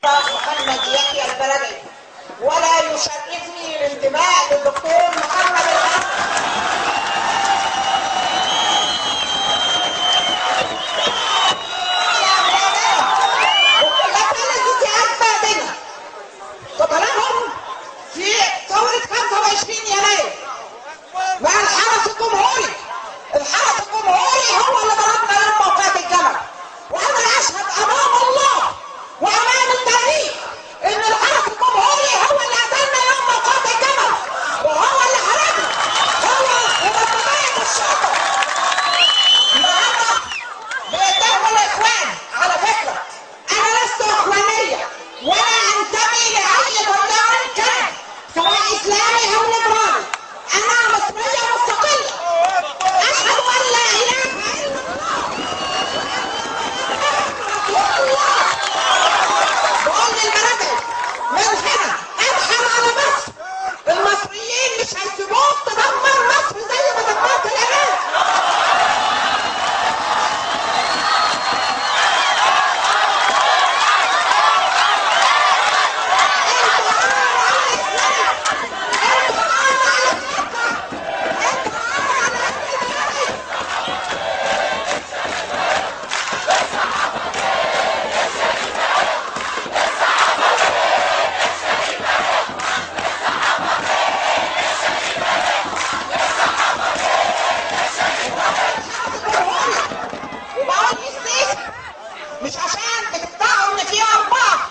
محمد يحيى البلدي، ولا يشرفني الانتماء للدكتور محمد الحسن. قتلهم في ثورة 25 يناير مع الحرس الجمهوري. الحرس الجمهوري هو اللي ضربنا يوم موقعة الجمل، وانا اشهد امام الله وامام التاريخ ان الحرس الجمهوري هو اللي قتلنا يوم موقعة الجمل، وهو اللي حرقنا، هو ومطبعية الشرطة. النهارده بيقدموا الاخوان. على فكرة انا لست اخوانية ولا انتمي لاي تيار كان، سواء اسلامي او ليبرالي. انا مصرية مستقلة، اشهد ان لا اله الا الله. بقول للبلدي من هنا ابحر على مصر، المصريين مش هيسيبوك تدمر مصر زي ما دمرت العراق. مش عشان بتدعوا ان في 4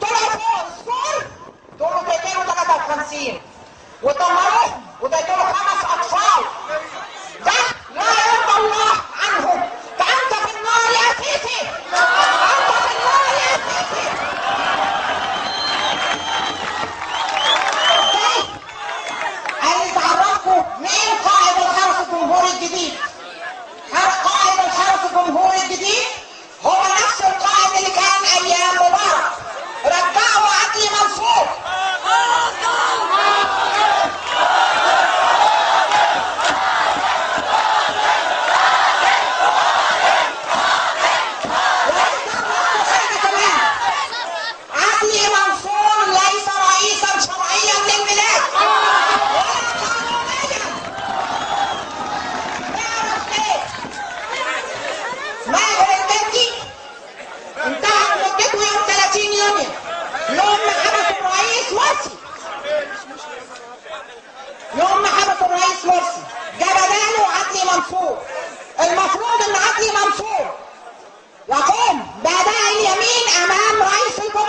طلعوا فوق السور دول بيقتلوا 53 ودمروهم وبيقتلوا 5 اطفال. ده لا يرضى الله عنهم. فانت في النار يا سيسي، انت في النار يا سيسي. عايز اعرفكم مين قائد الحرس الجمهوري الجديد. قائد الحرس الجمهوري الجديد هو نفس القائد اللي كان ايام مبارك، رجعوا عدلي منصور. عدلي منصور ليس رئيسا شرعيا للبلاد ولا قانونيا. تعرف ليه؟ ماهر البنتي انتهت مدته يوم 30 يونيو، يوم ما حبسوا الرئيس مرسي. يوم ما حبسوا الرئيس مرسي جاب بداله عدلي منصور. المفروض ان عدلي منصور يقوم بأداء اليمين امام رئيس الجمهورية.